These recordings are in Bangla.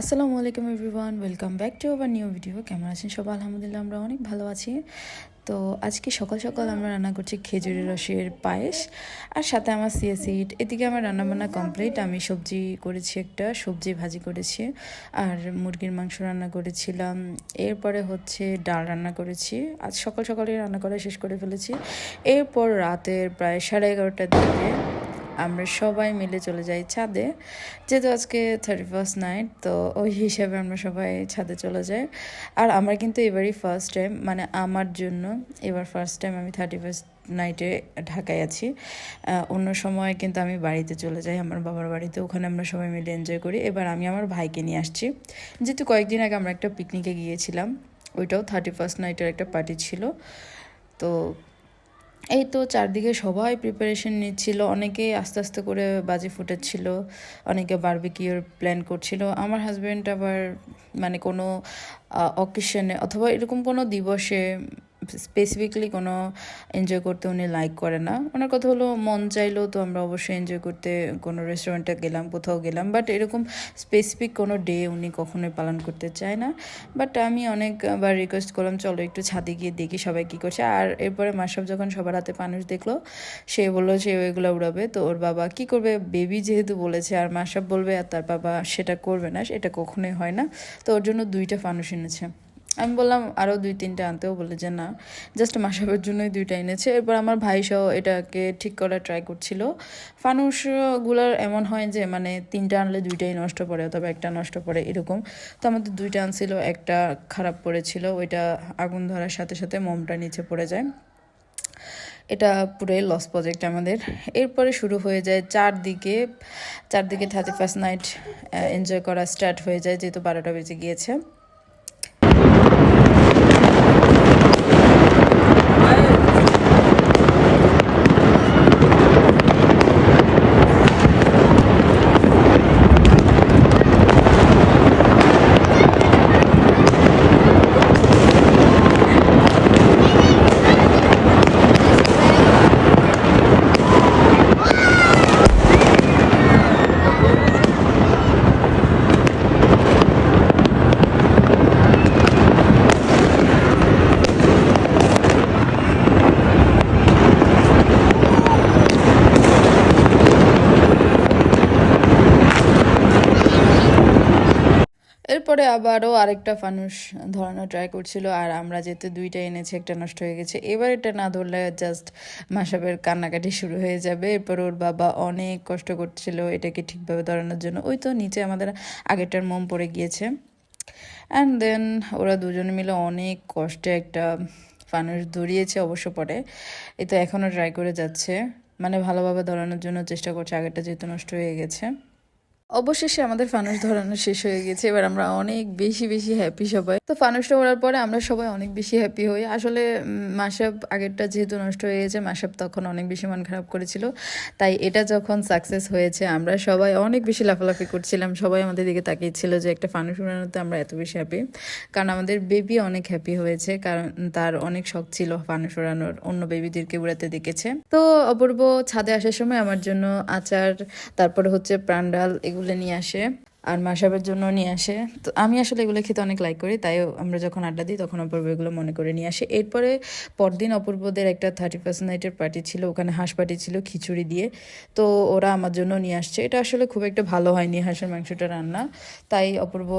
আসসালামু আলাইকুম everyone, welcome back to our new video. কেমন আছেন সবাই? আলহামদুলিল্লাহ আমরা অনেক ভালো আছি। তো আজকে সকাল সকাল আমরা রান্না করছি খেজুরের রসের পায়েস, আর সাথে আমার চিয়া সিড। এদিকে আমার রান্নাবান্না কমপ্লিট। আমি সবজি করেছি, একটা সবজি ভাজি করেছি, আর মুরগির মাংস রান্না করেছিলাম। এরপরে হচ্ছে ডাল রান্না করেছি। আজ সকাল সকালে রান্না করা শেষ করে ফেলেছি। এরপর রাতের প্রায় 11:30টার দিকে আমরা সবাই মিলে চলে যাই ছাদে, যেহেতু আজকে 31st নাইট। তো ওই হিসাবে আমরা সবাই ছাদে চলে যাই। আর আমার কিন্তু এবারই ফার্স্ট টাইম, মানে আমার জন্য এবার ফার্স্ট টাইম আমি 31st নাইটে ঢাকায় আছি। অন্য সময় কিন্তু আমি বাড়িতে চলে যাই, আমার বাবার বাড়িতে। ওখানে আমরা সবাই মিলে এনজয় করি। এবার আমি আমার ভাইকে নিয়ে আসছি, যেহেতু কয়েকদিন আগে আমরা একটা পিকনিকে গিয়েছিলাম, ওইটাও 31st নাইটের একটা পার্টি ছিল। তো এই তো চারদিকে সবাই প্রিপারেশন নিচ্ছিল, অনেকে আস্তে আস্তে করে বাজি ফুটাচ্ছিল, অনেকে বারবিকিউর প্ল্যান করছিল। আমার হাজব্যান্ড আবার মানে কোনো অকেশনে অথবা এরকম কোনো দিবসে স্পেসিফিকলি কোনো এনজয় করতে উনি লাইক করে না। ওনার কথা হলো মন চাইলেও তো আমরা অবশ্যই এনজয় করতে কোনো রেস্টুরেন্টে গেলাম, কোথাও গেলাম, বাট এরকম স্পেসিফিক কোনো ডে উনি কখনোই পালন করতে চায় না। বাট আমি অনেকবার রিকোয়েস্ট করলাম চলো একটু ছাদে গিয়ে দেখি সবাই কী করছে। আর এরপরে মাসব যখন সবার হাতে পানুস দেখলো, সে বললো সে ওইগুলো উড়াবে। তো ওর বাবা কি করবে, বেবি যেহেতু বলেছে আর মাসব বলবে আর তার বাবা সেটা করবে না, এটা কখনোই হয় না। তো ওর জন্য 2টা ফানুস এনেছে। আমি বললাম আরও 2-3টা আনতেও, বলে যে না, জাস্ট মাসাবের জন্যই 2টা এনেছে। এরপর আমার ভাই সহ এটাকে ঠিক করার ট্রাই করছিল। ফানুসগুলোর এমন হয় যে মানে 3টা আনলে 2টাই নষ্ট পড়ে অথবা একটা নষ্ট পড়ে এরকম। তো আমাদের 2টা আনছিল, একটা খারাপ পড়েছিল, ওইটা আগুন ধরার সাথে সাথে মোমটা নিচে পড়ে যায়। এটা পুরোই লস প্রজেক্ট আমাদের। এরপরে শুরু হয়ে যায় চারদিকে 31st নাইট এনজয় করা স্টার্ট হয়ে যায়, যেহেতু 12টা বেজে গিয়েছে। এরপরে আবারও আরেকটা ফানুস ধরানো ট্রাই করছিল, আর আমরা যেতে 2টা এনেছি, একটা নষ্ট হয়ে গেছে। এবার এটা না ধরলে জাস্ট মাসাবের কান্নাকাটি শুরু হয়ে যাবে। এরপর ওর বাবা অনেক কষ্ট করছিল এটাকে ঠিকভাবে ধরানোর জন্য। ওই তো নিচে আমাদের আগেরটার মোম পড়ে গিয়েছে। অ্যান্ড দেন ওরা দুজনে মিলে অনেক কষ্টে একটা ফানুস ধরিয়েছে অবশ্য পরে। এই তো এখনও ট্রাই করে যাচ্ছে, মানে ভালোভাবে ধরানোর জন্য চেষ্টা করছে, আগেরটা যেহেতু নষ্ট হয়ে গেছে। অবশেষে আমাদের ফানুস ধরানো শেষ হয়ে গেছে। এবার আমরা অনেক বেশি বেশি হ্যাপি সবাই। তো ফানুসটা ওড়ার পরে আমরা সবাই অনেক বেশি হ্যাপি হই। আসলে মাসাব আগেরটা যেহেতু নষ্ট হয়ে গেছে, মাসাব তখন অনেক বেশি মন খারাপ করেছিল। তাই এটা যখন সাকসেস হয়েছে আমরা সবাই অনেক বেশি লাফালাফি করছিলাম। সবাই আমাদের দিকে তাকিয়েছিল যে একটা ফানুস উড়ানোতে আমরা এত বেশি হ্যাপি। কারণ আমাদের বেবি অনেক হ্যাপি হয়েছে, কারণ তার অনেক শখ ছিল ফানুস উড়ানোর, অন্য বেবিদেরকে উড়াতে দেখেছে। তো অপূর্ব ছাদে আসার সময় আমার জন্য আচার, তারপরে হচ্ছে প্রাণডাল এগুলো নিয়ে আসে, আর মাসাবের জন্য নিয়ে আসে। তো আমি আসলে এগুলো খেতে অনেক লাইক করি, তাই আমরা যখন আড্ডা দিই তখন অপূর্ব এগুলো মনে করে নিয়ে আসে। এরপরে পরদিন অপূর্বদের একটা 31st নাইটের পার্টি ছিল, ওখানে হাঁস পার্টি ছিল খিচুড়ি দিয়ে। তো ওরা আমার জন্য নিয়ে আসছে। এটা আসলে খুব একটা ভালো হয়নি হাঁসের মাংসটা রান্না, তাই অপূর্ব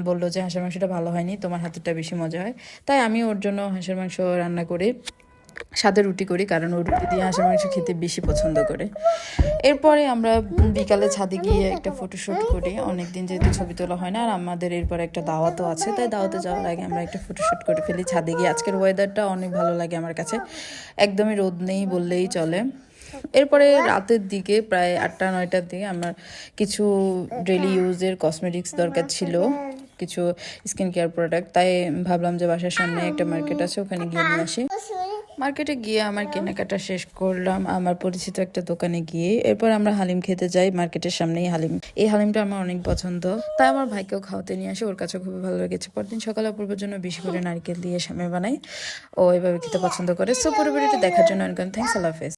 বললো যে হাঁসের মাংসটা ভালো হয়নি, তোমার হাতেরটা বেশি মজা হয়। তাই আমি ওর জন্য হাঁসের মাংস রান্না করি, সাথে রুটি করি, কারণ ও রুটি দিয়ে হাঁসের মাংস খেতে বেশি পছন্দ করে। এরপরে আমরা বিকালে ছাদে গিয়ে একটা ফটোশ্যুট করি, অনেকদিন যেহেতু ছবি তোলা হয় না। আর আমাদের এরপর একটা দাওয়াতও আছে, তাই দাওয়াতে যাওয়ার আগে আমরা একটা ফটোশ্যুট করে ফেলি ছাদে গিয়ে। আজকের ওয়েদারটা অনেক ভালো লাগে আমার কাছে, একদমই রোদ নেই বললেই চলে। এরপরে রাতের দিকে প্রায় 8টা-9টার দিকে আমার কিছু ডেলি ইউজের কসমেটিক্স দরকার ছিল, কিছু স্কিন কেয়ার প্রোডাক্ট। তাই ভাবলাম যে বাসার সামনে একটা মার্কেট আছে, ওখানে গিয়ে নিয়ে আসি। মার্কেটে গিয়ে আমার কেনাকাটা শেষ করলাম আমার পরিচিত একটা দোকানে গিয়ে। এরপর আমরা হালিম খেতে যাই, মার্কেটের সামনেই হালিম। এই হালিমটা আমার অনেক পছন্দ, তাই আমার ভাইকেও খাওয়াতে নিয়ে আসি, ওর কাছে খুবই ভালো লেগেছে। পরদিন সকালে অপূর্বের জন্য বেশি করে নারকেল দিয়ে সামে বানাই, ও এভাবে খেতে পছন্দ করে। সো পুরো ভিডিওটা দেখার জন্য অনেক থ্যাংকস, আল্লাহ হাফেজ।